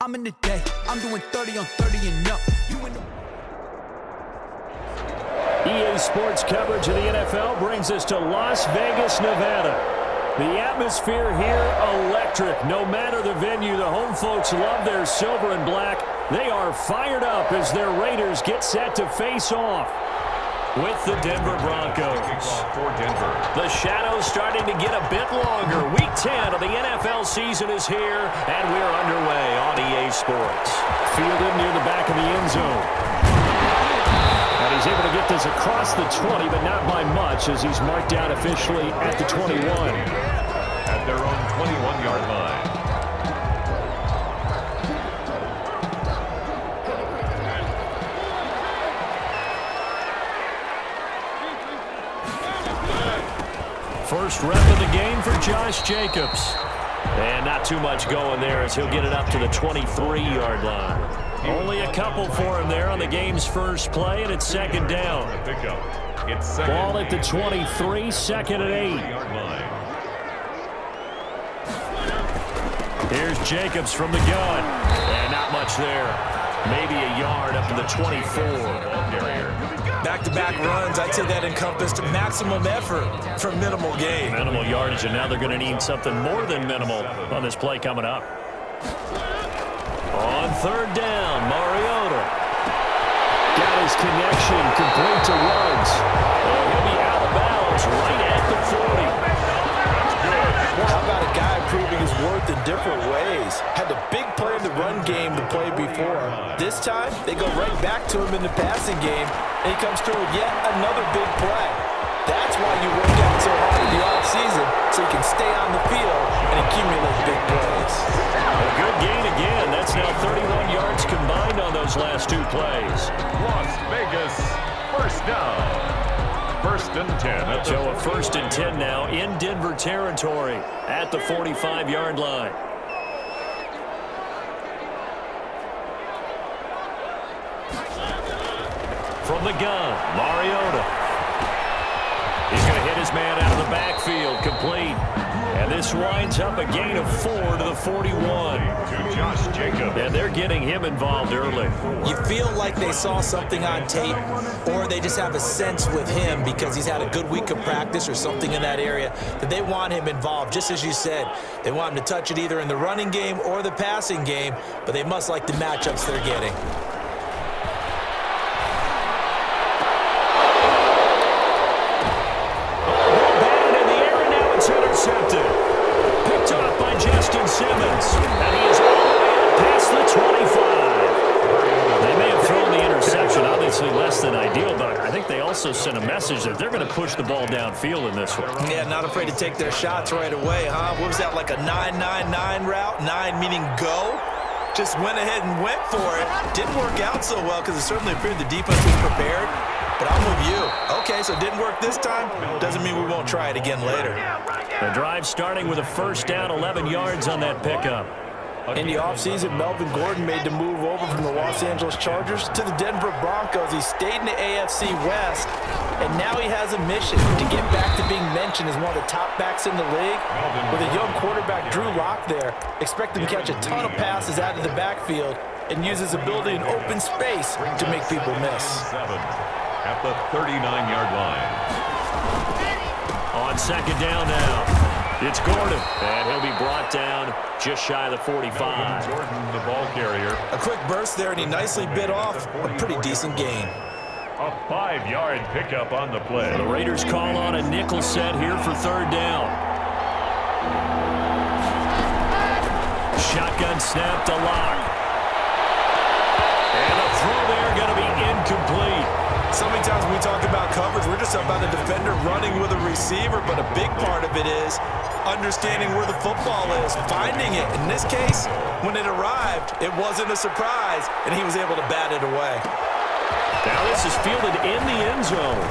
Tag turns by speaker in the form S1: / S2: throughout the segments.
S1: I'm in the day. I'm doing 30 on 30 and up. You in the
S2: EA Sports coverage of the NFL brings us to Las Vegas, Nevada. The atmosphere here, electric. No matter the venue, the home folks love their silver and black. They are fired up as their Raiders get set to face off with the Denver Broncos.
S3: For Denver.
S2: The shadow's starting to get a bit longer. Week 10 of the NFL season is here, and we're underway on EA Sports. Fielded near the back of the end zone. And he's able to get this across the 20, but not by much, as he's marked down officially at the 21.
S3: At their own 21-yard line.
S2: First rep of the game for Josh Jacobs. And not too much going there as he'll get it up to the 23-yard line. Only a couple for him there on the game's first play, and it's second down. Ball at the 23, second and 8. Here's Jacobs from the gun. And not much there. Maybe a yard up to the 24.
S4: Back-to-back runs, I'd say that encompassed maximum effort for minimal gain.
S2: Minimal yardage, and now they're going to need something more than minimal on this play coming up. On third down, Mariota. Got his connection, complete to Ruggs. And he'll be out of bounds right at the 40.
S4: How about a guy proving his worth in different ways? Had the big play in the run game the play before. This time, they go right back to him in the passing game, and he comes through with yet another big play. That's why you work out so hard in the offseason, so you can stay on the field and accumulate big plays.
S2: A good gain again. That's now 31 yards combined on those last two plays.
S3: Las Vegas, first down. First and 10.
S2: So a first and 10 now in Denver territory at the 45-yard line. From the gun, Mariota. He's going to hit his man out of the backfield, complete. And this winds up a gain of 4 to the 41.
S3: To Josh Jacobs.
S2: And they're getting him involved early.
S4: You feel like they saw something on tape, or they just have a sense with him because he's had a good week of practice or something in that area that they want him involved. Just as you said, they want him to touch it either in the running game or the passing game, but they must like the matchups they're getting.
S2: Intercepted. Picked off by Justin Simmons. And he is all the way up past the 25. They may have thrown the interception, obviously less than ideal, but I think they also sent a message that they're going to push the ball downfield in this one.
S4: Yeah, not afraid to take their shots right away, huh? What was that, like a 9-9-9 route? 9 meaning go? Just went ahead and went for it. Didn't work out so well because it certainly appeared the defense was prepared. But I'm with you. Okay, so it didn't work this time. Doesn't mean we won't try it again later.
S2: The drive starting with a first down, 11 yards on that pickup.
S4: In the offseason, Melvin Gordon made the move over from the Los Angeles Chargers to the Denver Broncos. He stayed in the AFC West, and now he has a mission to get back to being mentioned as one of the top backs in the league. With a young quarterback, Drew Lock, there, expect him to catch a ton of passes out of the backfield and use his ability in open space to make people miss.
S3: At the 39-yard line.
S2: On second down now, it's Gordon, and he'll be brought down just shy of the 45.
S3: Jordan, the ball carrier.
S4: A quick burst there, and he nicely bit off a pretty decent gain.
S3: A 5-yard pickup on the play.
S2: The Raiders call on a nickel set here for third down. Shotgun snap to Lock. And a throw there going to be incomplete.
S4: So many times when we talk about coverage, we're just about a defender running with a receiver, but a big part of it is understanding where the football is, finding it. In this case, when it arrived, it wasn't a surprise, and he was able to bat it away.
S2: Now this is fielded in the end zone.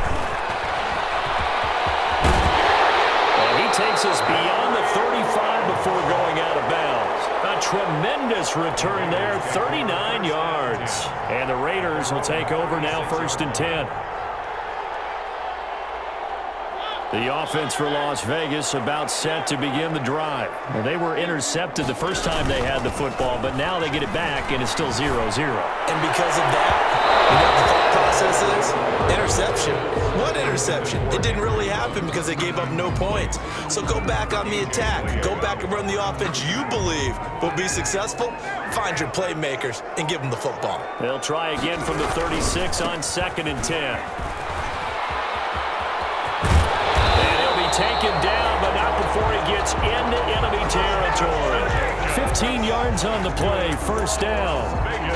S2: And he takes us beyond the 35 before going out of bounds. A tremendous return there, 39 yards. And the Raiders will take over now, first and 10. The offense for Las Vegas about set to begin the drive. Well, they were intercepted the first time they had the football, but now they get it back, and it's still 0-0.
S4: And because of that, you know what the thought process is? Interception. What interception? It didn't really happen because they gave up no points. So go back on the attack. Go back and run the offense you believe will be successful. Find your playmakers and give them the football.
S2: They'll try again from the 36 on 2nd and 10. Taken down, but not before he gets into enemy territory. 15 yards on the play, first down.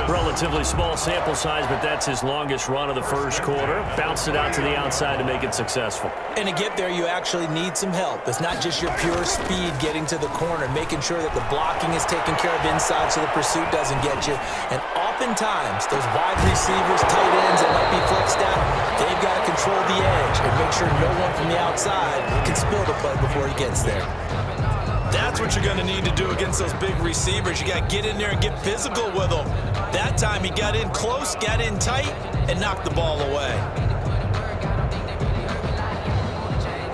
S2: Relatively small sample size, but that's his longest run of the first quarter. Bounced it out to the outside to make it successful.
S4: And to get there, you actually need some help. It's not just your pure speed getting to the corner, making sure that the blocking is taken care of inside so the pursuit doesn't get you. And oftentimes, those wide receivers, tight ends that might be flexed out, they've got to control the edge and make sure no one from the outside can spill the play before he gets there. That's what you're going to need to do against those big receivers. You got to get in there and get physical with them. That time he got in close, got in tight, and knocked the ball away.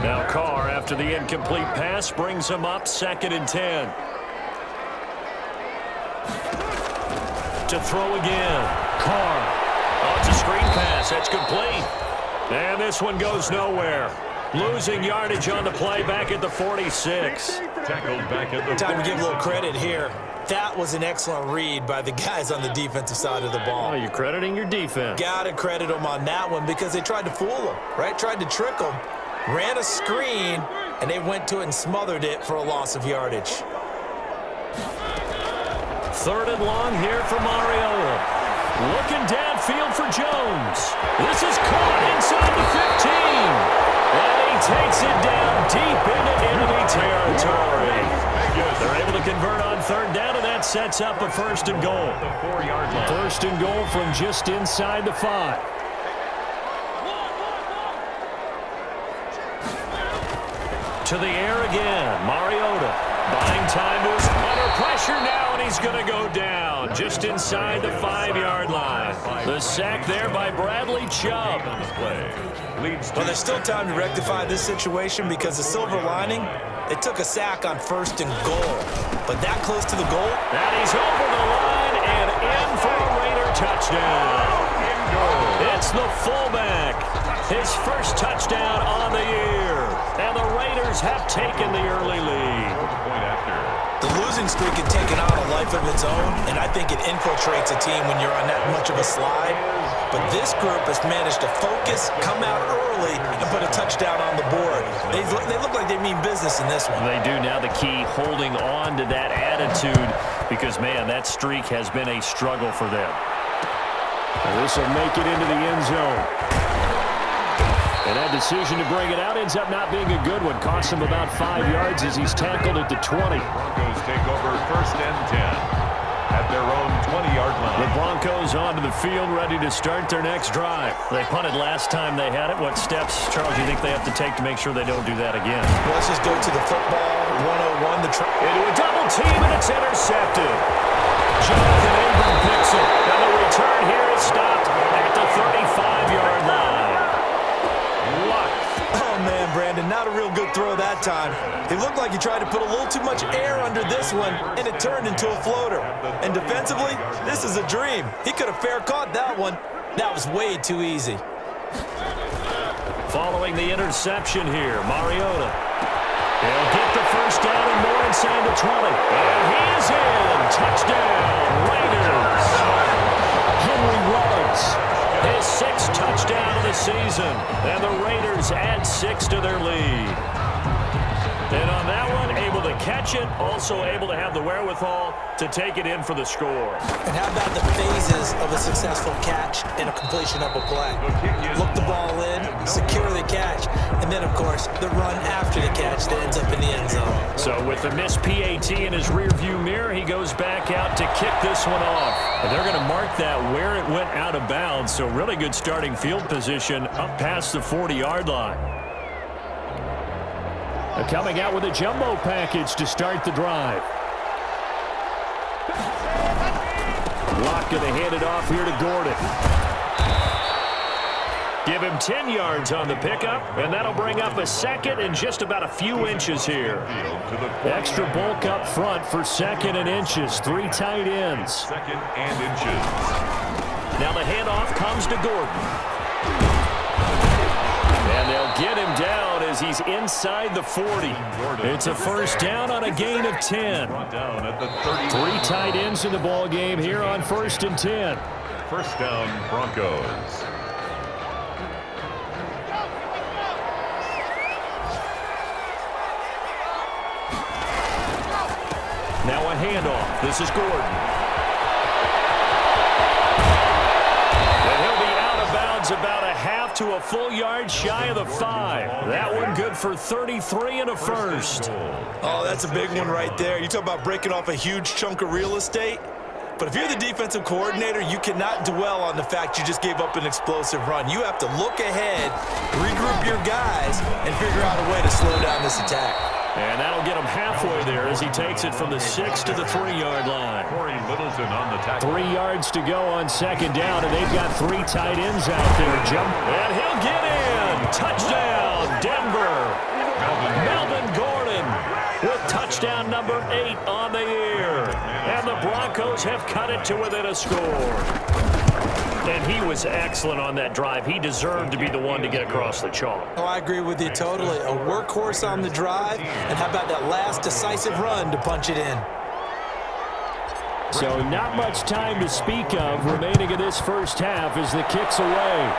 S2: Now Carr, after the incomplete pass, brings him up 2nd and 10. To throw again. Carr. Oh, it's a screen pass. That's complete. And this one goes nowhere. Losing yardage on the play back at the 46.
S3: Tackled back at the
S4: Time to give a little credit here. That was an excellent read by the guys on the defensive side of the ball.
S2: Oh, you're crediting your defense.
S4: Got to credit them on that one because they tried to fool them, right? Tried to trick them, ran a screen, and they went to it and smothered it for a loss of yardage.
S2: 3rd and long here for Mariota. Looking downfield for Jones. This is caught inside the 15. And he takes it down deep into enemy territory. They're able to convert on 3rd down, and that sets up a 1st and goal. 1st and goal from just inside the 5. To the air again. Mariota buying time to his under pressure now, and he's going to go down just inside the 5-yard line. The sack there by Bradley Chubb.
S4: Well, there's still time to rectify this situation because the silver lining, they took a sack on 1st and goal. But that close to the goal.
S2: And he's over the line and in for a Raider touchdown. It's the fullback. His first touchdown on the year. And the Raiders have taken the early lead.
S4: The losing streak had taken on a life of its own, and I think it infiltrates a team when you're on that much of a slide. But this group has managed to focus, come out early, and put a touchdown on the board. They look like they mean business in this one.
S2: They do. Now the key, holding on to that attitude because, man, that streak has been a struggle for them. This will make it into the end zone. And that decision to bring it out ends up not being a good one. Costs him about 5 yards as he's tackled at the 20.
S3: Broncos take over 1st and 10 at their own 20-yard line.
S2: The Broncos onto the field, ready to start their next drive. They punted last time they had it. What steps, Charles, you think they have to take to make sure they don't do that again?
S4: Well, let's just go to the football. 101.
S2: Into a double team, and it's intercepted. Jonathan Abram picks it. Now the return here is stopped at the 35-yard line.
S4: Oh, man, Brandon, not a real good throw that time. It looked like he tried to put a little too much air under this one, and it turned into a floater. And defensively, this is a dream. He could have fair caught that one. That was way too easy.
S2: Following the interception here, Mariota. He'll get the first down and more inside the 20. And he is in. Touchdown, Raiders. Henry Ruggs. His 6th touchdown of the season. And the Raiders add 6 to their lead. And on that one, able to catch it, also able to have the wherewithal to take it in for the score.
S4: And how about the phases of a successful catch and a completion of a play? Look the ball in, secure the catch, and then, of course, the run after the catch that ends up in the end zone.
S2: So with the missed PAT in his rearview mirror, he goes back out to kick this one off. And they're going to mark that where it went out of bounds, so really good starting field position up past the 40-yard line. They're coming out with a jumbo package to start the drive. Lock going to hand it off here to Gordon. Give him 10 yards on the pickup, and that'll bring up a second and just about a few inches here. Extra bulk up front for second and inches. 3 tight ends.
S3: Second and inches.
S2: Now the handoff comes to Gordon. And they'll get him down as he's inside the 40. It's a first down on a gain of 10.
S3: 3
S2: tight ends in the ball game here on 1st and 10.
S3: First down, Broncos.
S2: Now a handoff. This is Gordon. And he'll be out of bounds about a half to a full yard shy of the 5. That one good for 33 and a first.
S4: Oh, that's a big one right there. You talk about breaking off a huge chunk of real estate. But if you're the defensive coordinator, you cannot dwell on the fact you just gave up an explosive run. You have to look ahead, regroup your guys, and figure out a way to slow down this attack.
S2: And that'll get him halfway there as he takes it from the 6 to the 3-yard line.
S3: Corey Littleton on the tackle.
S2: 3 yards to go on second down, and they've got 3 tight ends out there. And he'll get in. Touchdown, Denver. Melvin Gordon with touchdown number 8 on the year. And the Broncos have cut it to within a score. And he was excellent on that drive. He deserved to be the one to get across the chalk.
S4: Oh, I agree with you totally. A workhorse on the drive, and how about that last decisive run to punch it in?
S2: So not much time to speak of remaining in this first half as the kick's away.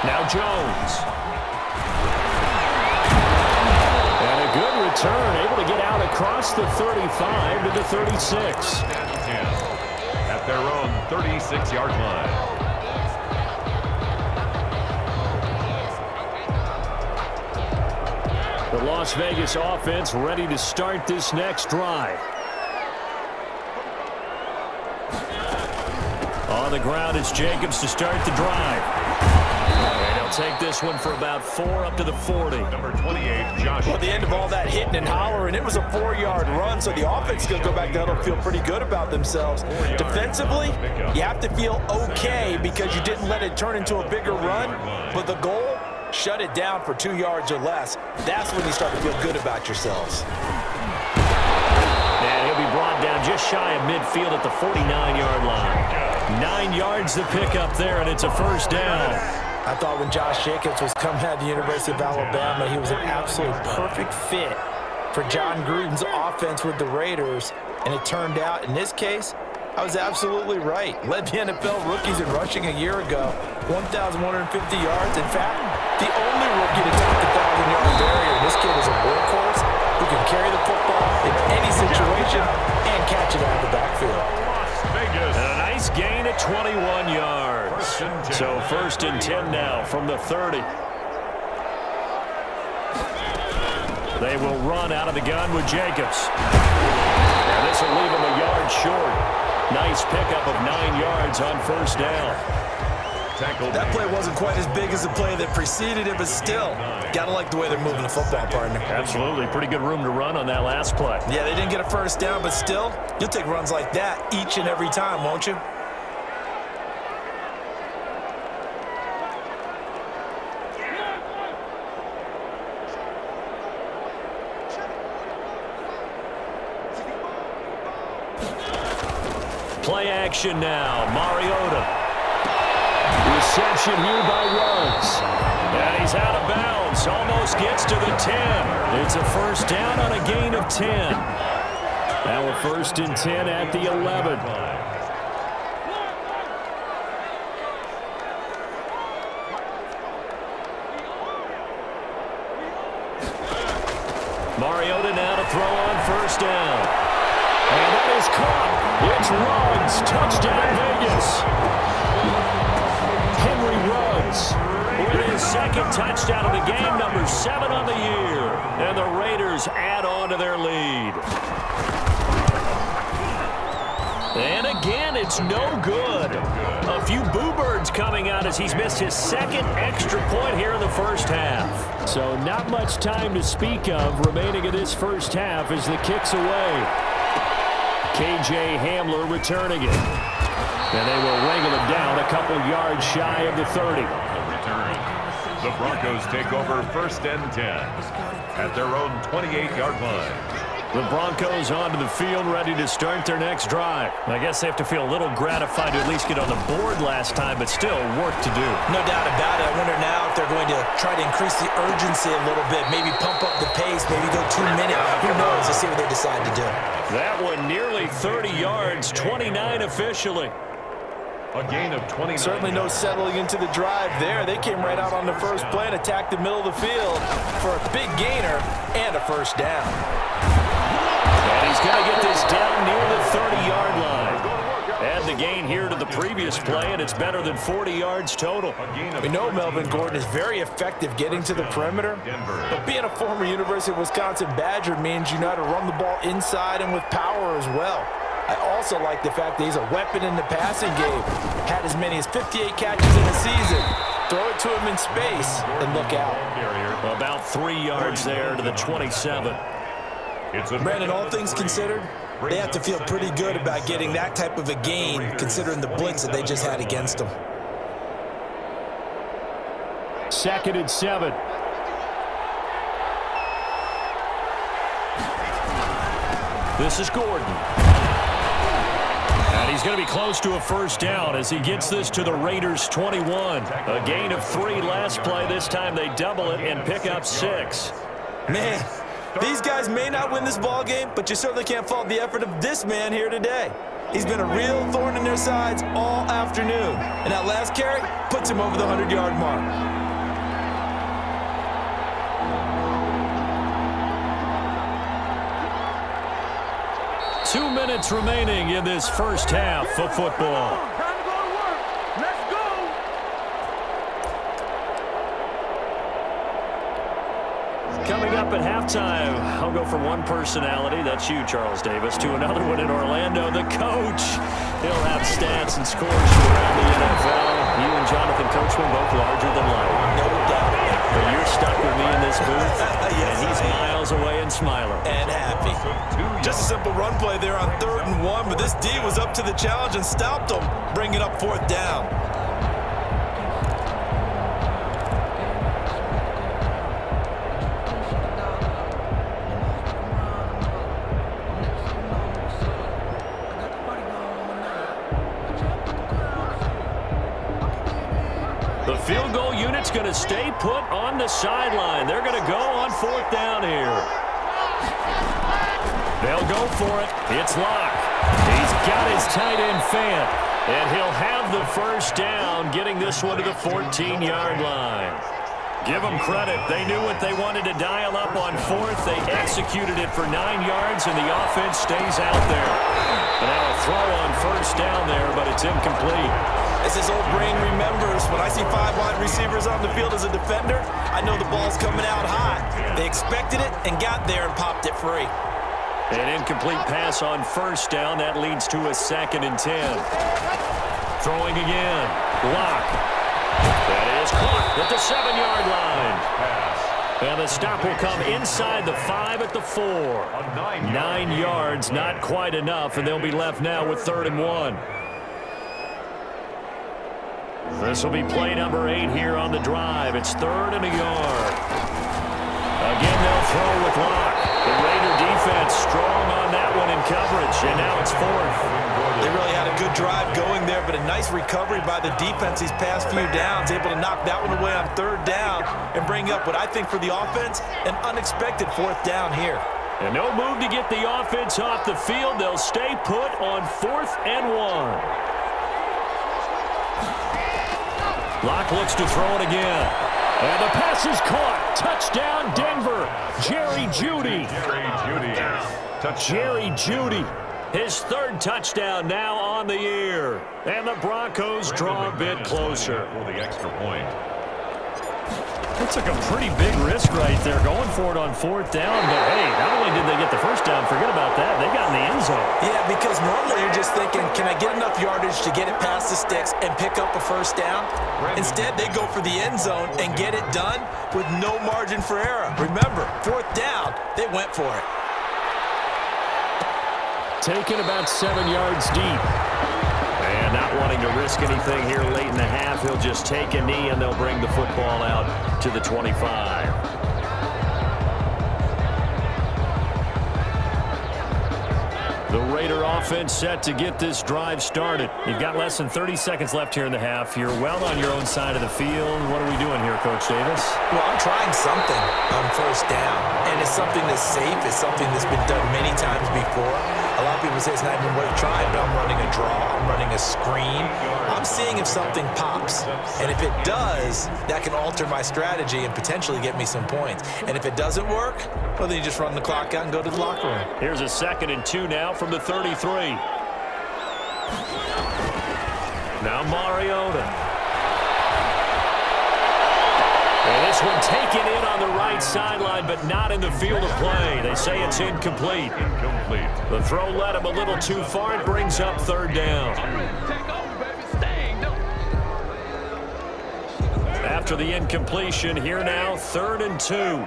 S2: Now Jones. And a good return, able to get out across the 35 to the 36.
S3: At their own 36-yard line.
S2: The Las Vegas offense ready to start this next drive. On the ground, it's Jacobs to start the drive. And he'll take this one for about 4 up to the 40.
S3: Number 28, Josh.
S4: Well, at the end of all that hitting and hollering, it was a 4-yard run, so the offense is going to go back down and feel pretty good about themselves. Defensively, you have to feel okay because you didn't let it turn into a bigger run, but the goal, shut it down for 2 yards or less. That's when you start to feel good about yourselves.
S2: And he'll be brought down just shy of midfield at the 49-yard line. 9 yards to pick up there, and it's a first down.
S4: I thought when Josh Jacobs was coming out of the University of Alabama, he was an absolute perfect fit for John Gruden's offense with the Raiders, and it turned out, in this case, I was absolutely right. Led the NFL rookies in rushing a year ago, 1,150 yards. In fact, the only rookie to top the 1,000-yard barrier. This kid is a workhorse who can carry the football in any situation and catch it out of the backfield.
S2: And a nice gain at 21 yards. So 1st and 10 now from the 30. They will run out of the gun with Jacobs. And this will leave him a yard short. Nice pickup of 9 yards on first down.
S4: That play wasn't quite as big as the play that preceded it, but still, gotta like the way they're moving the football, partner.
S2: Absolutely. Pretty good room to run on that last play.
S4: Yeah, they didn't get a first down, but still, you'll take runs like that each and every time, won't you?
S2: Play action now. Mariota. Reception here by Ruggs. And he's out of bounds. Almost gets to the 10. It's a first down on a gain of 10. Now a 1st and 10 at the 11. Mariota now to throw on first down. And that is caught. It's Ruggs. Touchdown, Vegas. Henry Ruggs with his 2nd touchdown of the game, number 7 on the year. And the Raiders add on to their lead. And again, it's no good. A few boo birds coming out as he's missed his 2nd extra point here in the first half. So not much time to speak of remaining in this first half as the kick's away. KJ Hamler returning it. And they will wrangle it down a couple yards shy of the 30.
S3: Return. The Broncos take over 1st and 10 at their own 28-yard line.
S2: The Broncos onto the field, ready to start their next drive. I guess they have to feel a little gratified to at least get on the board last time, but still work to do.
S4: No doubt about it. I wonder now if they're going to try to increase the urgency a little bit, maybe pump up the pace, maybe go 2 minutes. Who knows? Let's see what they decide to do.
S2: That one nearly 30 yards, 29 officially.
S3: A gain of 29.
S4: Certainly no settling into the drive there. They came right out on the first play and attacked the middle of the field for a big gainer and a first down.
S2: And he's going to get this down near the 30-yard line. Add the gain here to the previous play, and it's better than 40 yards total.
S4: We know Melvin Gordon is very effective getting to the perimeter, but being a former University of Wisconsin Badger means you know how to run the ball inside and with power as well. I also like the fact that he's a weapon in the passing game. Had as many as 58 catches in a season. Throw it to him in space and look out.
S2: About 3 yards there to the 27.
S5: Brandon, all things considered, they have to feel pretty good about getting that type of a gain, considering the blitz that they just had against them.
S2: 2nd and 7. This is Gordon. And he's going to be close to a first down as he gets this to the Raiders' 21. A gain of 3 last play. This time they double it and pick up 6.
S5: Man, these guys may not win this ball game, but you certainly can't fault the effort of this man here today. He's been a real thorn in their sides all afternoon. And that last carry puts him over the 100-yard mark.
S2: Two minutes remaining in this first half of football. Coming up at halftime, I'll go from one personality, that's you, Charles Davis, to another one in Orlando, the coach. He'll have stats and scores from around the NFL. You and Jonathan Coachman both larger than life.
S5: No doubt.
S2: But you're stuck with me in this booth, and he's miles away and smiling.
S5: And happy. Just a simple run play there on 3rd and 1, but this D was up to the challenge and stopped him, bringing up 4th down.
S2: The field goal unit's going to stay put on the sideline. They're going to go on 4th down here. They'll go for it. It's Locke. He's got his tight end Fant. And he'll have the first down, getting this one to the 14-yard line. Give them credit. They knew what they wanted to dial up on 4th. They executed it for 9 yards, and the offense stays out there. And now a throw on first down there, but it's incomplete.
S5: As his old brain remembers, when I see 5 wide receivers on the field as a defender, I know the ball's coming out hot. They expected it and got there and popped it free.
S2: An incomplete pass on first down. That leads to a 2nd and 10. Throwing again. Locke. That is caught at the 7-yard line. And the stop will come inside the 5 at the 4. 9 yards, not quite enough, and they'll be left now with 3rd and 1. This will be play number 8 here on the drive. It's 3rd and a yard. Again, they'll throw with Locke. The Raider defense strong on that one in coverage, and now it's 4th.
S5: They really had a good drive going there, but a nice recovery by the defense these past few downs, able to knock that one away on 3rd down and bring up what I think for the offense, an unexpected 4th down here.
S2: And no move to get the offense off the field. They'll stay put on 4th and 1. Locke looks to throw it again. And the pass is caught. Touchdown, Denver. Jerry Jeudy. Jerry Jeudy. His 3rd touchdown now on the year. And the Broncos draw a bit closer.
S3: For the extra point.
S2: That took a pretty big risk right there, going for it on 4th down. But, hey, not only did they get the first down, forget about that, they got in the end zone.
S5: Yeah, because normally you're just thinking, can I get enough yardage to get it past the sticks and pick up a first down? Instead, they go for the end zone and get it done with no margin for error. Remember, 4th down, they went for it.
S2: Taken about 7 yards deep. And And not wanting to risk anything here late in the half, he'll just take a knee and they'll bring the football out to the 25. The Raider offense set to get this drive started. You've got less than 30 seconds left here in the half. You're well on your own side of the field. What are we doing here, Coach Davis?
S5: Well, I'm trying something on first down, and it's something that's safe. It's something that's been done many times before. A lot of people say it's not even worth trying, but I'm running a draw. I'm running a screen. I'm seeing if something pops, and if it does, that can alter my strategy and potentially get me some points. And if it doesn't work, well, then you just run the clock out and go to the locker room.
S2: Here's a 2nd and 2 now from the 33. Now Mariota. And this one taken in on the right sideline, but not in the field of play. They say it's incomplete. The throw led him a little too far. It brings up 3rd down. After the incompletion, here now, 3rd and 2.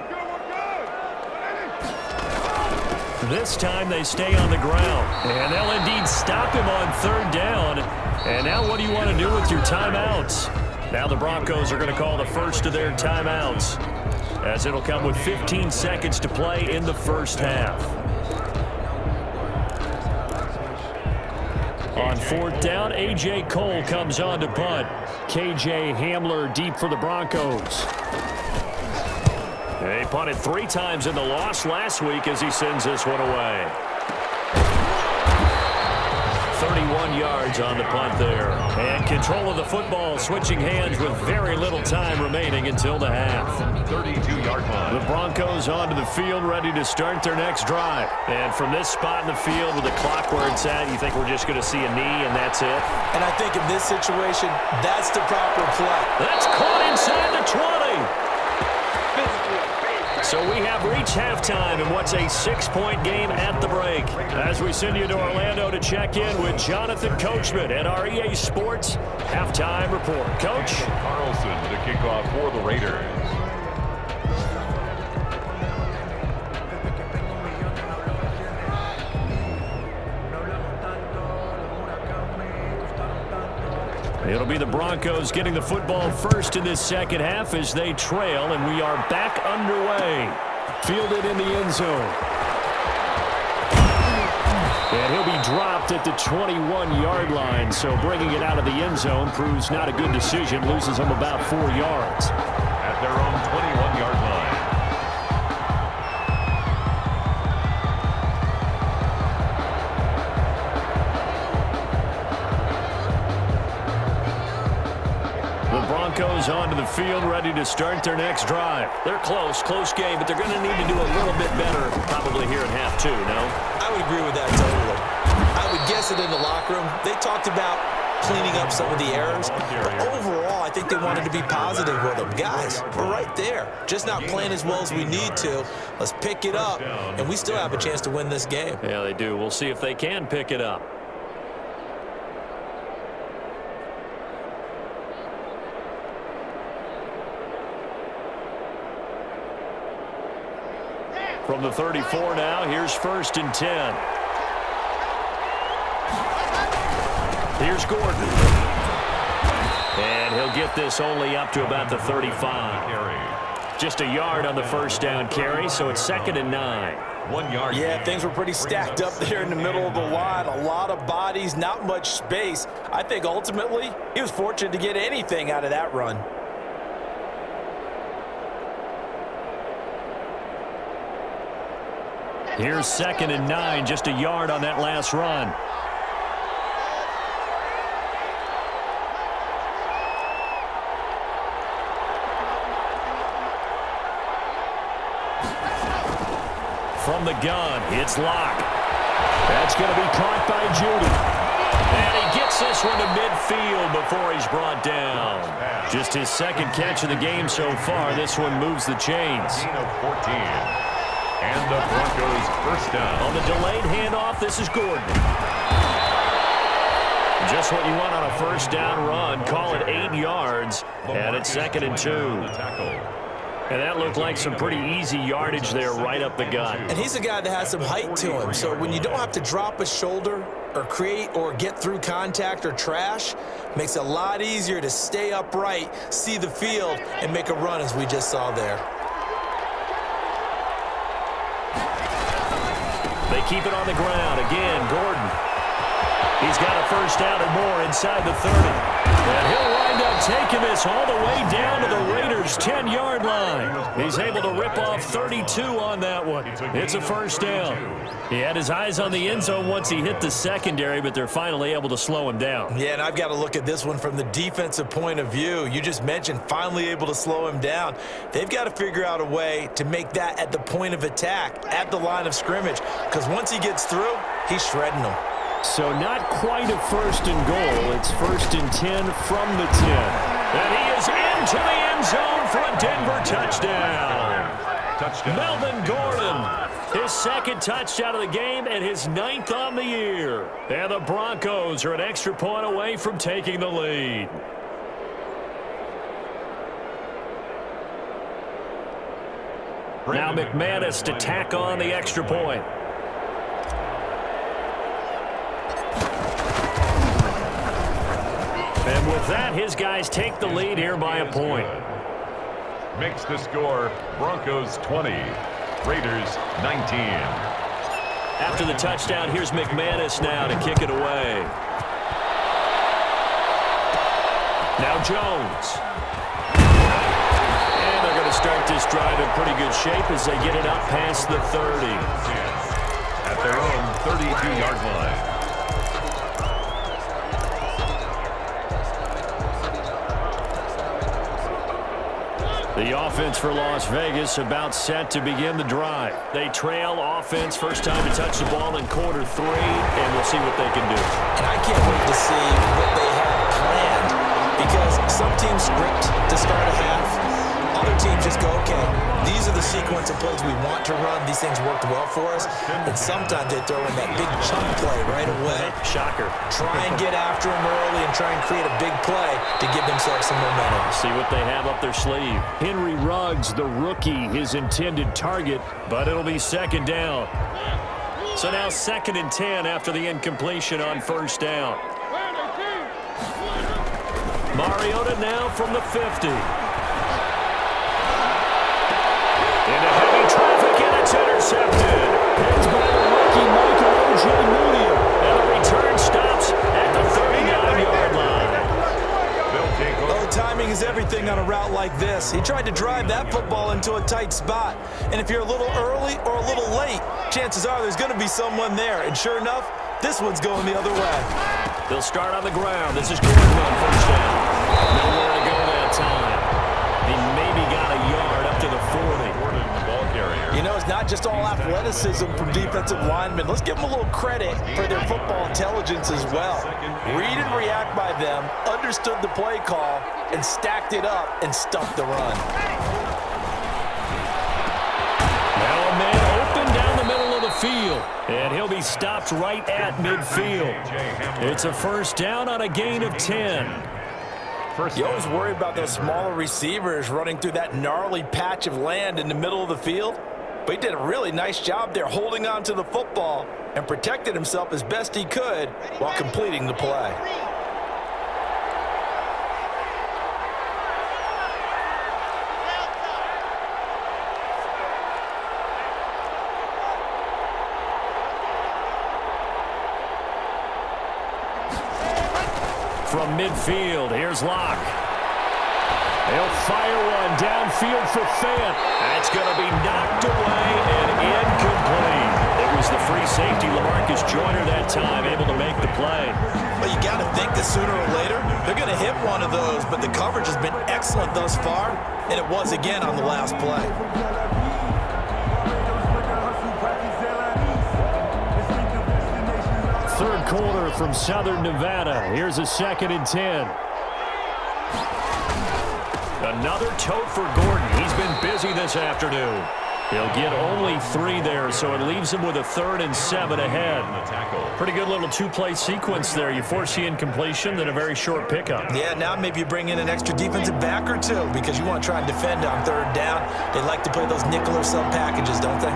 S2: This time they stay on the ground. And they'll indeed stop him on 3rd down. And now what do you want to do with your timeouts? Now the Broncos are going to call the first of their timeouts, as it'll come with 15 seconds to play in the first half. On 4th down, A.J. Cole comes on to punt. K.J. Hamler deep for the Broncos. They punted 3 times in the loss last week as he sends this one away. 31 yards on the punt there. And control of the football switching hands with very little time remaining until the half.
S3: 32-yard line.
S2: The Broncos onto the field ready to start their next drive. And from this spot in the field with the clock where it's at, you think we're just going to see a knee and that's it?
S5: And I think in this situation, that's the proper play.
S2: That's caught inside the 20. So we have reached halftime in what's a 6-point game at the break. As we send you to Orlando to check in with Jonathan Coachman at our EA Sports Halftime Report. Coach?
S3: Carlson to kick off for the Raiders.
S2: It'll be the Broncos getting the football first in this second half as they trail, and we are back underway. Fielded in the end zone. And he'll be dropped at the 21-yard line, so bringing it out of the end zone proves not a good decision, loses him about 4 yards.
S3: At their own 21-yard line.
S2: Broncos onto the field, ready to start their next drive. They're close game, but they're going to need to do a little bit better probably here in half 2, no?
S5: I would agree with that totally. I would guess it in the locker room. They talked about cleaning up some of the errors, but overall, I think they wanted to be positive with them. Guys, we're right there. Just not playing as well as we need to. Let's pick it up, and we still have a chance to win this game.
S2: Yeah, they do. We'll see if they can pick it up. From the 34 now, here's 1st and 10. Here's Gordon. And he'll get this only up to about the 35. Just a yard on the first down carry, so it's 2nd and 9.
S3: 1 yard.
S4: Yeah, things were pretty stacked up there in the middle of the line. A lot of bodies, not much space. I think ultimately he was fortunate to get anything out of that run.
S2: Here's 2nd and 9, just a yard on that last run. From the gun, it's Locke. That's going to be caught by Judy. And he gets this one to midfield before he's brought down. Just his 2nd catch of the game so far. This one moves the chains.
S3: Gain of 14. And the Broncos first down.
S2: On the delayed handoff, this is Gordon. Just what you want on a first down run. Call it 8 yards, and it's 2nd and 2. And that looked like some pretty easy yardage there right up the gut.
S5: And he's a guy that has some height to him, so when you don't have to drop a shoulder or create or get through contact or trash, makes it a lot easier to stay upright, see the field, and make a run as we just saw there.
S2: They keep it on the ground. Again, Gordon. He's got a first down and more inside the 30. And he'll wind up taking this all the way down to the Raiders' 10-yard line. He's able to rip off 32 on that one. It's a first down. He had his eyes on the end zone once he hit the secondary, but they're finally able to slow him down.
S5: Yeah, and I've got to look at this one from the defensive point of view. You just mentioned finally able to slow him down. They've got to figure out a way to make that at the point of attack, at the line of scrimmage, because once he gets through, he's shredding them.
S2: So not quite a first and goal. It's first and 10 from the 10. And he is into the end zone for a Denver touchdown. Melvin Gordon, his second touchdown of the game and his 9th on the year. And the Broncos are an extra point away from taking the lead. Now McManus to tack on the extra point. And with that, his guys take the lead here by a point.
S3: Makes the score Broncos 20, Raiders 19.
S2: After the touchdown, here's McManus now to kick it away. Now Jones. And they're going to start this drive in pretty good shape as they get it up past the 30.
S3: At their own 32-yard line.
S2: The offense for Las Vegas about set to begin the drive. They trail offense, first time to touch the ball in quarter 3, and we'll see what they can do.
S5: And I can't wait to see what they have planned, because some teams script to start a half. Other teams just go, okay, these are the sequence of plays we want to run. These things worked well for us. And sometimes they throw in that big chunk play right away.
S2: Shocker.
S5: Try and get after them early and try and create a big play to give themselves some momentum.
S2: See what they have up their sleeve. Henry Ruggs, the rookie, his intended target, but it'll be second down. So now second and 10 after the incompletion on first down. Mariota now from the 50. Into heavy traffic, and it's intercepted. It's by the rookie Michael Ojemudia. And the return stops at the 39-yard line.
S5: Oh, timing is everything on a route like this. He tried to drive that football into a tight spot. And if you're a little early or a little late, chances are there's going to be someone there. And sure enough, this one's going the other way.
S2: They'll start on the ground. This is Gordon on first down. Nowhere to go that time. He maybe got a yard up to the 40.
S5: You know, it's not just all athleticism from defensive linemen. Let's give them a little credit for their football intelligence as well. Read and react by them, understood the play call, and stacked it up and stuffed the run.
S2: Now a man open down the middle of the field, and he'll be stopped right at midfield. It's a first down on a gain of 10.
S5: You always worry about those smaller receivers running through that gnarly patch of land in the middle of the field. But he did a really nice job there holding on to the football and protected himself as best he could while completing the play.
S2: From midfield, here's Locke. He'll fire one downfield for Fant. That's going to be knocked away and incomplete. It was the free safety, LaMarcus Joyner, that time, able to make the play.
S5: But you got to think that sooner or later, they're going to hit one of those, but the coverage has been excellent thus far, and it was again on the last play.
S2: Third quarter from Southern Nevada. Here's a second and 10. Another tote for Gordon. He's been busy this afternoon. He'll get only 3 there, so it leaves him with a 3rd and 7 ahead. Pretty good little 2-play sequence there. You force the incompletion, then a very short pickup.
S5: Yeah, now maybe you bring in an extra defensive back or two because you want to try and defend on 3rd down. They like to play those nickel or sub packages, don't they?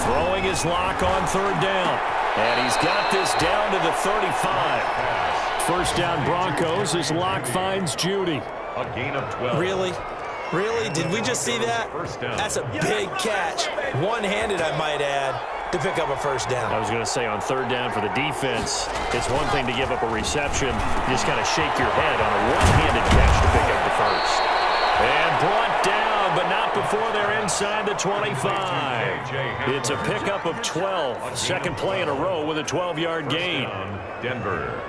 S2: Throwing his lock on third down. And he's got this down to the 35. First down Broncos as Locke finds Judy.
S3: A gain of 12.
S5: Really? Really? Did we just see that? That's a big catch. One-handed, I might add, to pick up a first down.
S2: I was going to say on third down for the defense, it's one thing to give up a reception. You just kind of shake your head on a one-handed catch to pick up the first. And brought down, but not before they're inside the 25. It's a pickup of 12. Second play in a row with a 12-yard gain.
S3: Denver.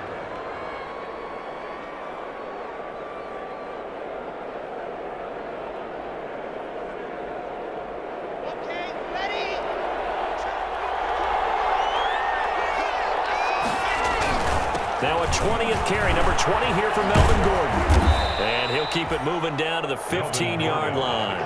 S2: Now a 20th carry, number 20 here for Melvin Gordon. And he'll keep it moving down to the 15-yard line.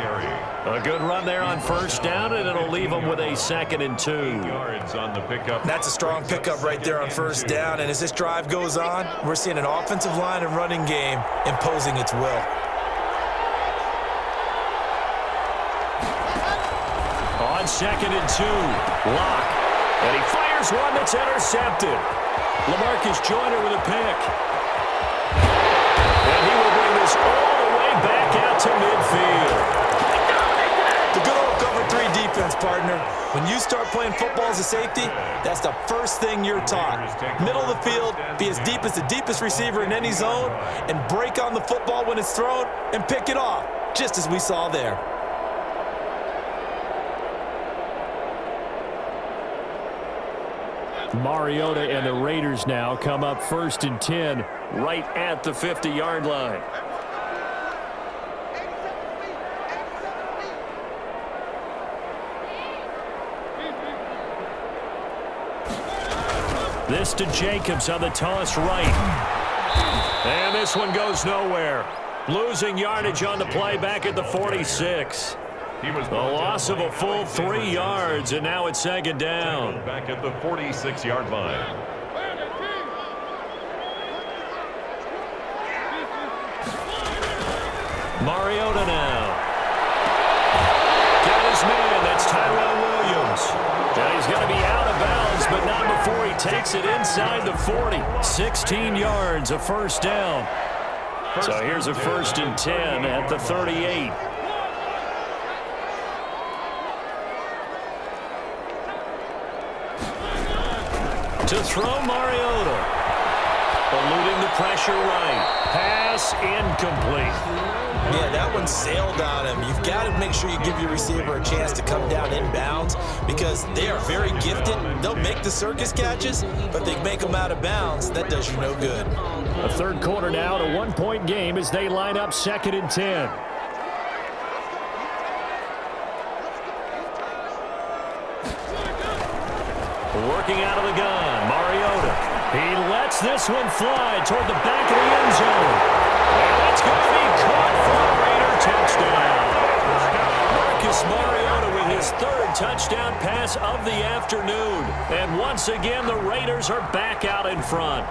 S2: A good run there on first down, and it'll leave them with a 2nd and 2.
S3: Yards on the pickup.
S5: That's a strong pickup right there on first down, and as this drive goes on, we're seeing an offensive line and running game imposing its will.
S2: On 2nd and 2, Locke. And he fires one that's intercepted. LaMarcus Joyner with a pick. And he will bring this all the way back out to midfield.
S5: The good old cover 3 defense, partner. When you start playing football as a safety, that's the first thing you're taught. Middle of the field, be as deep as the deepest receiver in any zone, and break on the football when it's thrown and pick it off, just as we saw there.
S2: Mariota and the Raiders now come up 1st and 10 right at the 50-yard line. This to Jacobs on the toss right. And this one goes nowhere. Losing yardage on the play back at the 46. A loss of a full 3 yards, and now it's 2nd down.
S3: Back at the 46-yard line.
S2: Mariota now. Got his man. That's Tyrell Williams. And he's going to be out of bounds, but not before he takes it inside the 40. 16 yards, a first down. So here's a 1st and 10 at the 38. To throw Mariota. Eluding the pressure right. Pass incomplete.
S5: Yeah, that one sailed on him. You've got to make sure you give your receiver a chance to come down inbounds because they are very gifted. They'll make the circus catches, but they make them out of bounds. That does you no good.
S2: A third quarter now, a 1-point game as they line up 2nd and 10. Working out of the gun, Mariota. He lets this one fly toward the back of the end zone. And it's going to be caught for a Raider touchdown. Marcus Mariota with his 3rd touchdown pass of the afternoon. And once again, the Raiders are back out in front.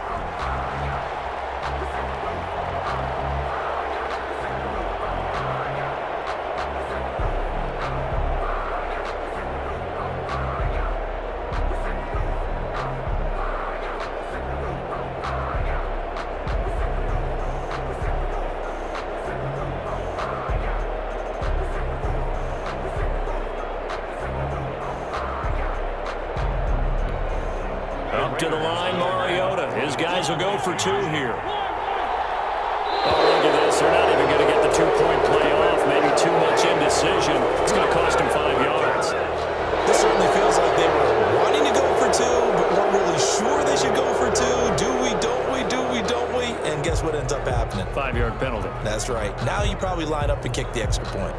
S2: Up to the line, Mariota. His guys will go for 2 here. Oh, look at this. They're not even going to get the 2-point play off. Maybe too much indecision. It's going to cost him 5 yards.
S5: This certainly feels like they were wanting to go for 2, but weren't really sure they should go for 2. Do we, don't we, do we, don't we? And guess what ends up happening?
S2: 5-yard penalty.
S5: That's right. Now you probably line up and kick the extra point.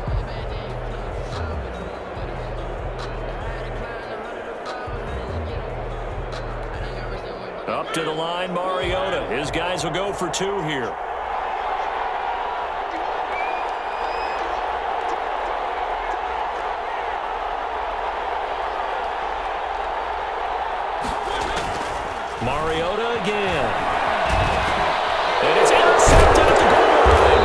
S2: Up to the line, Mariota. His guys will go for 2 here. Mariota again. And it's intercepted at the goal line.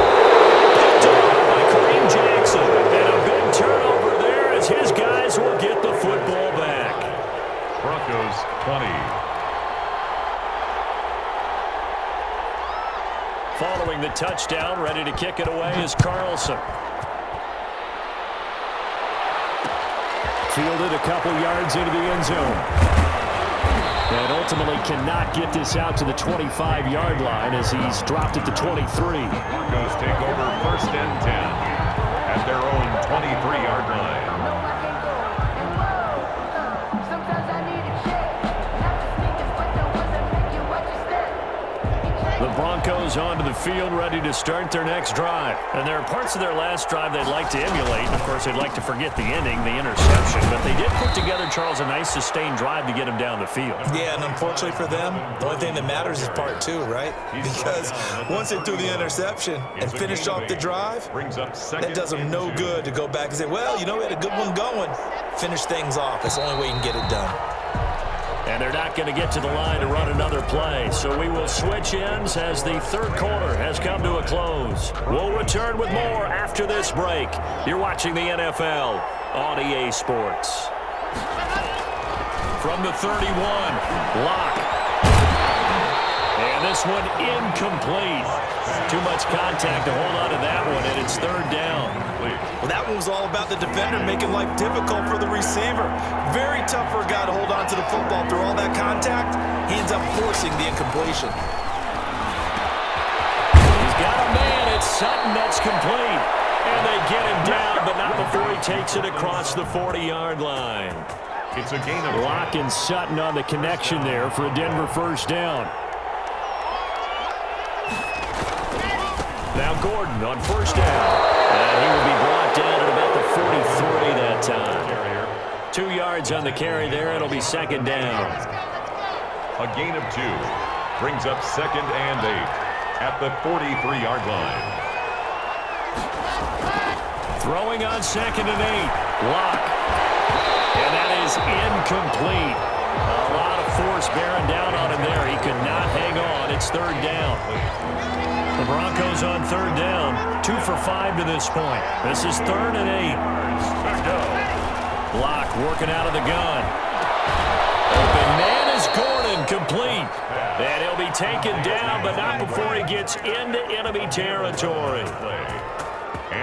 S2: Picked up by Kareem Jackson. And a big turnover there as his guys will get the football back.
S3: Broncos 20.
S2: Following the touchdown, ready to kick it away is Carlson. Fielded a couple yards into the end zone. And ultimately cannot get this out to the 25-yard line as he's dropped at the 23.
S3: Broncos take over 1st and 10 at their own 23-yard line.
S2: The Broncos onto the field, ready to start their next drive. And there are parts of their last drive they'd like to emulate. Of course, they'd like to forget the ending, the interception. But they did put together, Charles, a nice sustained drive to get him down the field.
S5: Yeah, and unfortunately for them, the only thing that matters is part 2, right? Because once they threw the interception and finished off the drive, that does them no good to go back and say, well, you know, we had a good one going. Finish things off. That's the only way you can get it done.
S2: And they're not going to get to the line to run another play. So we will switch ends as the third quarter has come to a close. We'll return with more after this break. You're watching the NFL on EA Sports. From the 31, Locke. And this one incomplete. Too much contact to hold on to that one, and it's third down.
S5: Well, that one was all about the defender making life difficult for the receiver. Very tough for a guy to hold on to the football through all that contact. He ends up forcing the incompletion.
S2: He's got a man. It's Sutton that's complete. And they get him down, but not before he takes it across the 40-yard line.
S3: It's a gain of
S2: Locke and Sutton on the connection there for a Denver first down. Now Gordon on first down. And he will be brought down at about the 43 that time. 2 yards on the carry there. It'll be second down.
S3: a gain of 2. Brings up 2nd and 8 at the 43-yard line.
S2: Throwing on 2nd and 8. Locke. And that is incomplete. A lot of force bearing down on him there. He could not hang on. It's third down. The Broncos on third down. 2 for 5 to this point. This is 3rd and 8. Locke working out of the gun. Open man is Gordon, complete. And he'll be taken down, but not before he gets into enemy territory.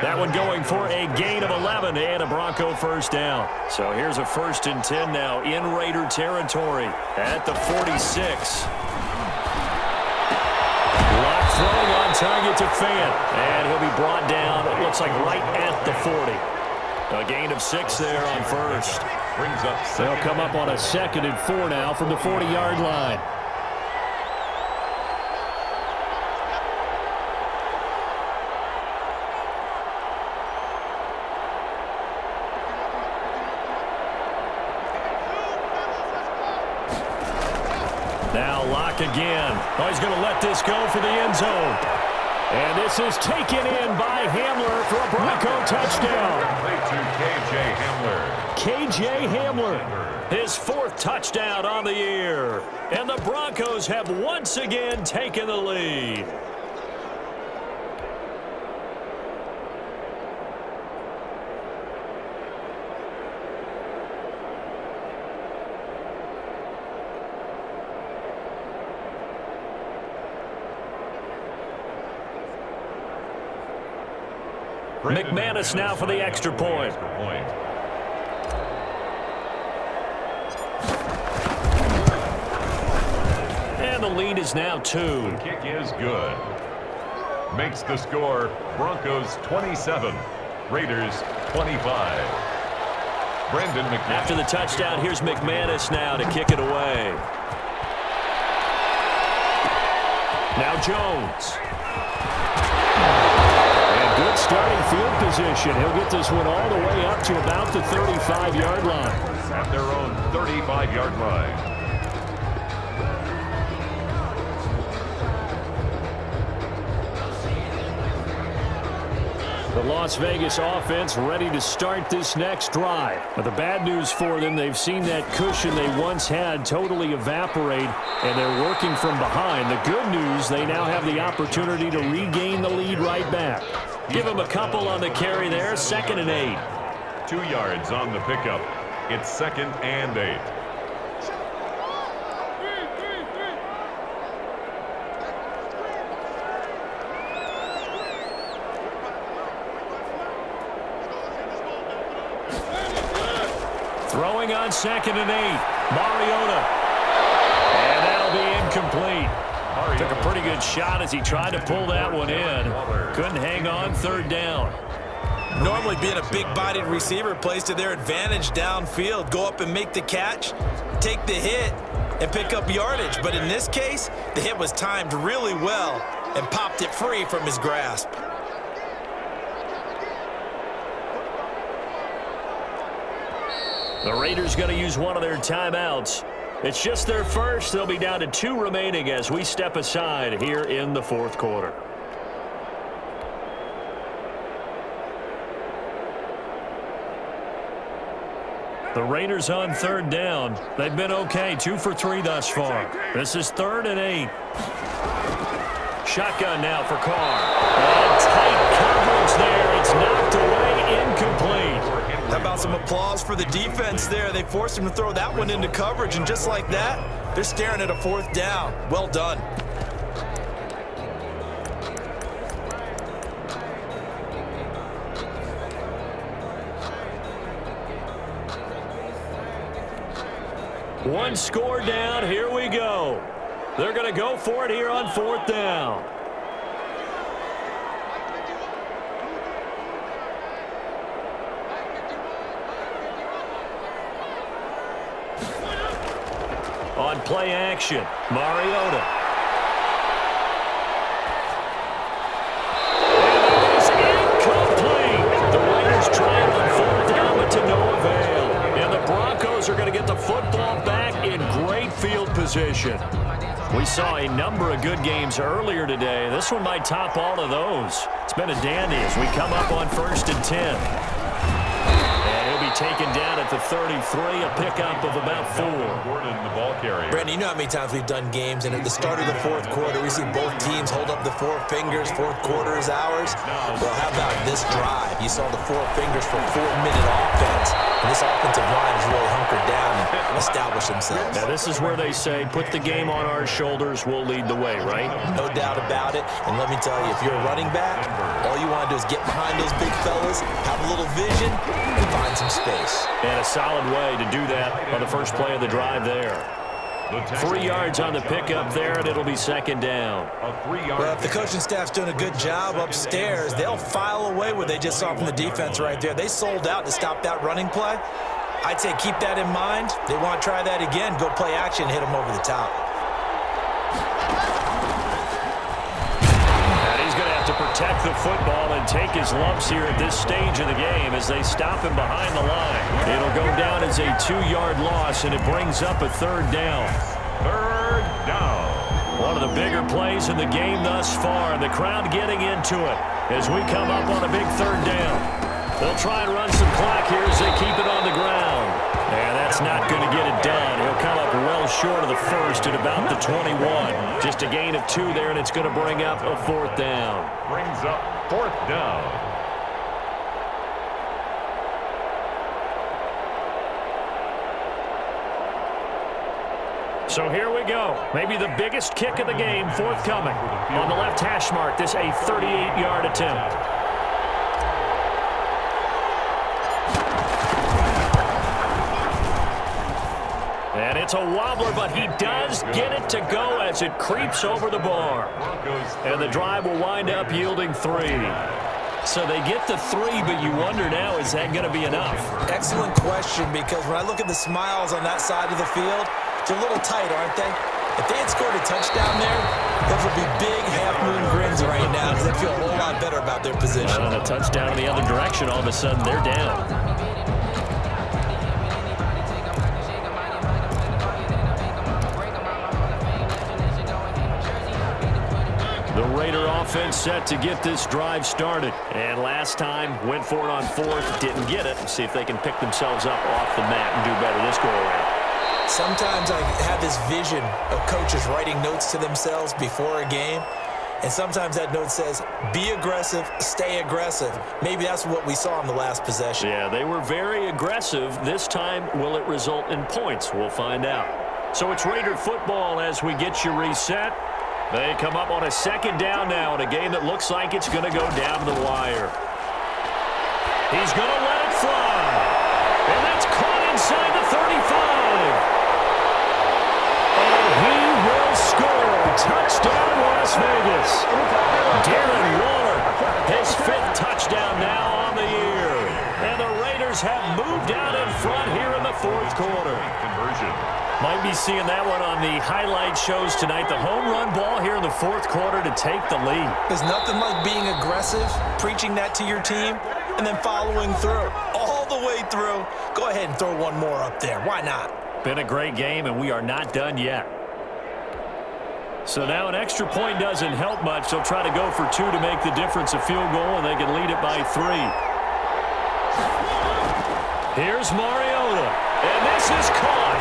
S2: That one going for a gain of 11 and a Bronco first down. So here's a 1st and 10 now in Raider territory at the 46. Locke throwing on target to Fant. And he'll be brought down, it looks like right at the 40. A gain of 6 there on first.
S3: Brings up
S2: They'll come up on a 2nd and 4 now from the 40-yard line. Now Locke again. Oh, he's going to let this go for the end zone. And this is taken in by Hamler for a Bronco touchdown.
S3: Play to K.J. Hamler.
S2: K.J. Hamler, his 4th touchdown on the year. And the Broncos have once again taken the lead. McManus now for the extra point. And the lead is now 2.
S3: The kick is good. Makes the score Broncos 27, Raiders 25. Brandon McManus.
S2: After the touchdown, here's McManus now to kick it away. Now Jones. Good starting field position. He'll get this one all the way up to about the 35-yard line.
S3: At their own 35-yard line.
S2: The Las Vegas offense ready to start this next drive. But the bad news for them, they've seen that cushion they once had totally evaporate, and they're working from behind. The good news, they now have the opportunity to regain the lead right back. Give him a couple on the carry there, 2nd and 8.
S3: 2 yards on the pickup. It's 2nd and 8.
S2: throwing on 2nd and 8. Mariota. And that'll be incomplete. Took a pretty good shot as he tried to pull that one in. Couldn't hang on 3rd down.
S5: Normally being a big-bodied receiver plays to their advantage downfield. Go up and make the catch, take the hit, and pick up yardage. But in this case, the hit was timed really well and popped it free from his grasp.
S2: The Raiders going to use one of their timeouts. It's just their first. They'll be down to 2 remaining as we step aside here in the 4th quarter. The Raiders on 3rd down. They've been okay, 2 for 3 thus far. This is 3rd and 8. Shotgun now for Carr. And tight coverage there. It's knocked away, incomplete.
S5: How about some applause for the defense there? They forced him to throw that one into coverage, and just like that, they're staring at a 4th down. Well done.
S2: One score down. Here we go. They're going to go for it here on 4th down. On play action, Mariota. And it is incomplete. The Raiders trying on 4th down, but to no avail. And the Broncos are going to get the football back in great field position. We saw a number of good games earlier today. This one might top all of those. It's been a dandy as we come up on 1st and 10. Taken down at the 33, a pickup of about 4.
S3: Gordon, the ball carrier.
S5: Brandon, you know how many times we've done games, and at the start of the 4th quarter, we see both teams hold up the 4 fingers. 4th quarter is ours. Well, how about this drive? You saw the 4 fingers for 4-minute offense, and this offensive line has really hunkered down and established themselves.
S2: Now, this is where they say, put the game on our shoulders, we'll lead the way, right?
S5: No doubt about it, and let me tell you, if you're a running back, all you want to do is get behind those big fellas, have a little vision, and find some space.
S2: And a solid way to do that on the first play of the drive there. 3 yards on the pickup there, and it'll be 2nd down.
S5: Well, if the coaching staff's doing a good job upstairs, they'll file away what they just saw from the defense right there. They sold out to stop that running play. I'd say keep that in mind. They want to try that again, go play action, hit them over the top.
S2: To protect the football and take his lumps here at this stage of the game as they stop him behind the line. It'll go down as a 2-yard loss, and it brings up a 3rd down.
S3: 3rd down.
S2: One of the bigger plays in the game thus far, and the crowd getting into it as we come up on a big 3rd down. They'll try and run some clock here as they keep it on the ground. And that's not going to get it done. He'll come up well short of the first at about the 21. Just a gain of 2 there, and it's going to bring up a 4th down.
S3: Brings up 4th down.
S2: So here we go. Maybe the biggest kick of the game forthcoming. On the left hash mark, this a 38-yard attempt. And it's a wobbler, but he does get it to go as it creeps over the bar. And the drive will wind up yielding 3. So they get the 3, but you wonder now, is that going to be enough?
S5: Excellent question, because when I look at the smiles on that side of the field, they're a little tight, aren't they? If they had scored a touchdown there, those would be big half-moon grins right now because they feel a whole lot better about their position.
S2: And a touchdown in the other direction, all of a sudden they're down. The Raider offense set to get this drive started. And last time, went for it on 4th, didn't get it. See if they can pick themselves up off the mat and do better this go-around.
S5: Sometimes I have this vision of coaches writing notes to themselves before a game. And sometimes that note says, be aggressive, stay aggressive. Maybe that's what we saw in the last possession.
S2: Yeah, they were very aggressive. This time, will it result in points? We'll find out. So it's Raider football as we get you reset. They come up on a 2nd down now in a game that looks like it's going to go down to the wire. He's going to let it fly. And that's caught inside the 35. And he will score. Touchdown, Las Vegas. Darren Waller, his 5th touchdown now on the year. And the Raiders have moved out in front here in the 4th quarter.
S3: Conversion.
S2: Might be seeing that one on the highlight shows tonight. The home run ball here in the 4th quarter to take the lead.
S5: There's nothing like being aggressive, preaching that to your team, and then following through. All the way through. Go ahead and throw one more up there. Why not?
S2: Been a great game, and we are not done yet. So now an extra point doesn't help much. They'll try to go for 2 to make the difference a field goal, and they can lead it by 3. Here's Mariota, and this is caught.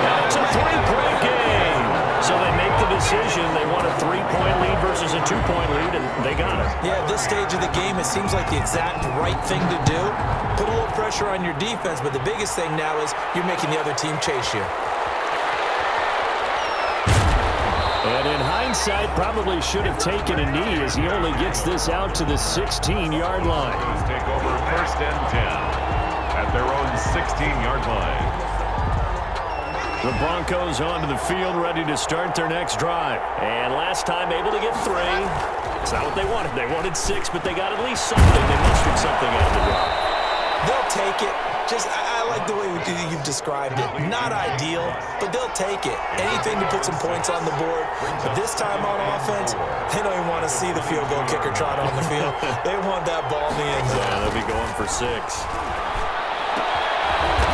S2: Now it's a 3-point game. So they make the decision. They want a 3-point lead versus a 2-point lead, and they got it.
S5: Yeah, at this stage of the game, it seems like the exact right thing to do. Put a little pressure on your defense, but the biggest thing now is you're making the other team chase you.
S2: And in hindsight, probably should have taken a knee as he only gets this out to the 16-yard line.
S3: Take over 1st and 10 at their own 16-yard line.
S2: The Broncos onto the field, ready to start their next drive. And last time able to get 3. It's not what they wanted. They wanted 6, but they got at least something. They mustered something out of the drive.
S5: They'll take it. I like the way you've described it. Not ideal, but they'll take it. Anything to put some points on the board. But this time on offense, they don't even want to see the field goal kicker trot on the field. They want that ball in the end zone.
S2: Yeah, they'll be going for 6.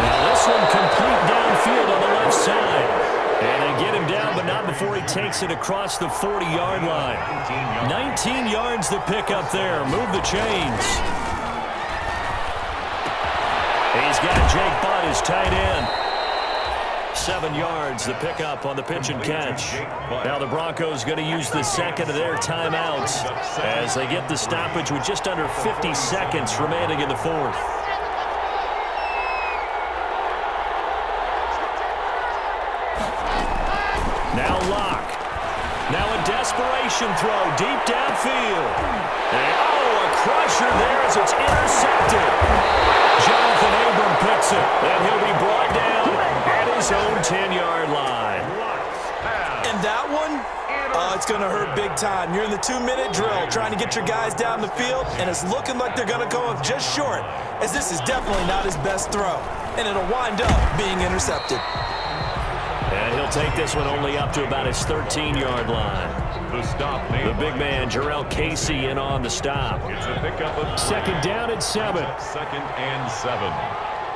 S2: Now this one complete downfield on the left side. And they get him down, but not before he takes it across the 40-yard line. 19 yards to pick up there. Move the chains. He's got Jake Butt, his tight end. 7 yards, the pickup on the pitch and catch. Now the Broncos going to use the second of their timeouts as they get the stoppage with just under 50 seconds remaining in the 4th. Now Locke. Now a desperation throw deep downfield. And a crusher there as it's intercepted. Jonathan Abram picks it, and he'll be brought down at his own 10-yard line.
S5: And that one, it's going to hurt big time. You're in the 2-minute drill trying to get your guys down the field, and it's looking like they're going to come up just short, as this is definitely not his best throw. And it'll wind up being intercepted.
S2: And he'll take this one only up to about his 13-yard line. The big man, Jarrell Casey, in on the stop.
S3: It's a pickup of
S2: 2nd down and 7.
S3: 2nd and 7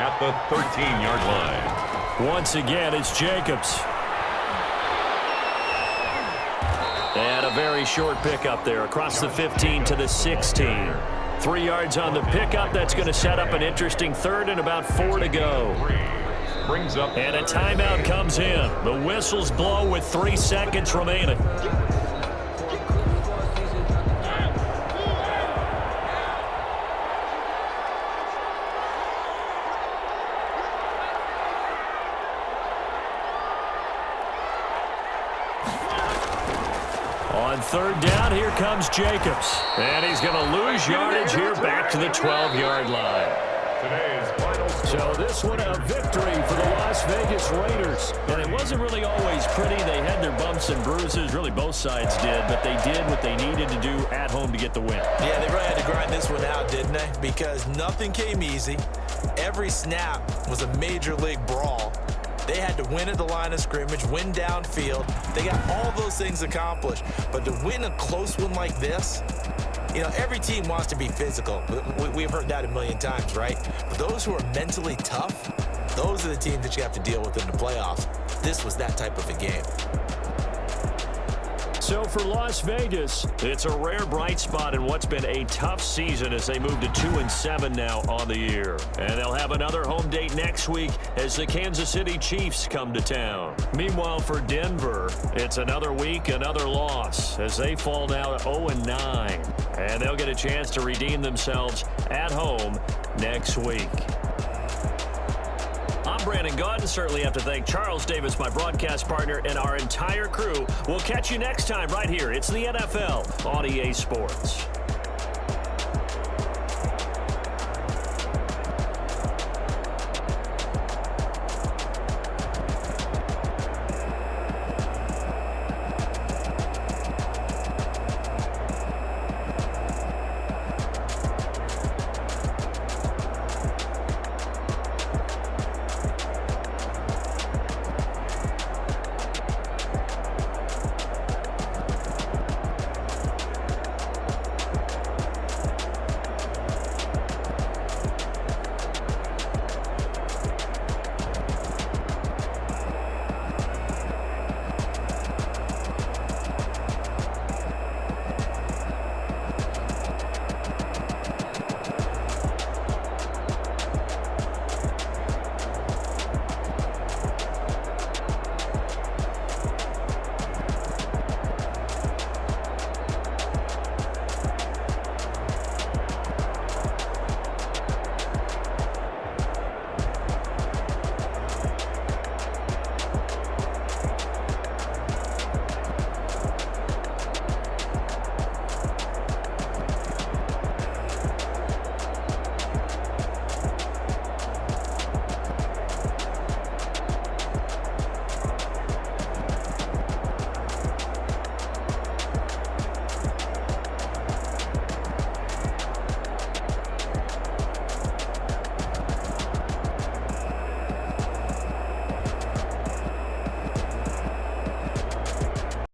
S3: at the 13-yard line.
S2: Once again, it's Jacobs. And a very short pickup there across the 15 to the 16. 3 yards on the pickup. That's going to set up an interesting 3rd and about 4 to go.
S3: Brings up
S2: and a timeout comes in. The whistles blow with 3 seconds remaining. On 3rd down, here comes Jacobs. And he's going to lose yardage here back to the 12-yard line. So this one a victory for the Las Vegas Raiders. And it wasn't really always pretty. They had their bumps and bruises. Really, both sides did. But they did what they needed to do at home to get the win.
S5: Yeah, they really had to grind this one out, didn't they? Because nothing came easy. Every snap was a major league brawl. They had to win at the line of scrimmage, win downfield. They got all those things accomplished. But to win a close one like this, you know, every team wants to be physical. We've heard that a million times, right? But those who are mentally tough, those are the teams that you have to deal with in the playoffs. This was that type of a game.
S2: So for Las Vegas, it's a rare bright spot in what's been a tough season as they move to 2-7 now on the year. And they'll have another home date next week as the Kansas City Chiefs come to town. Meanwhile, for Denver, it's another week, another loss as they fall now to 0-9. And they'll get a chance to redeem themselves at home next week. I'm Brandon Gaudin. Certainly have to thank Charles Davis, my broadcast partner, and our entire crew. We'll catch you next time right here. It's the NFL on EA Sports.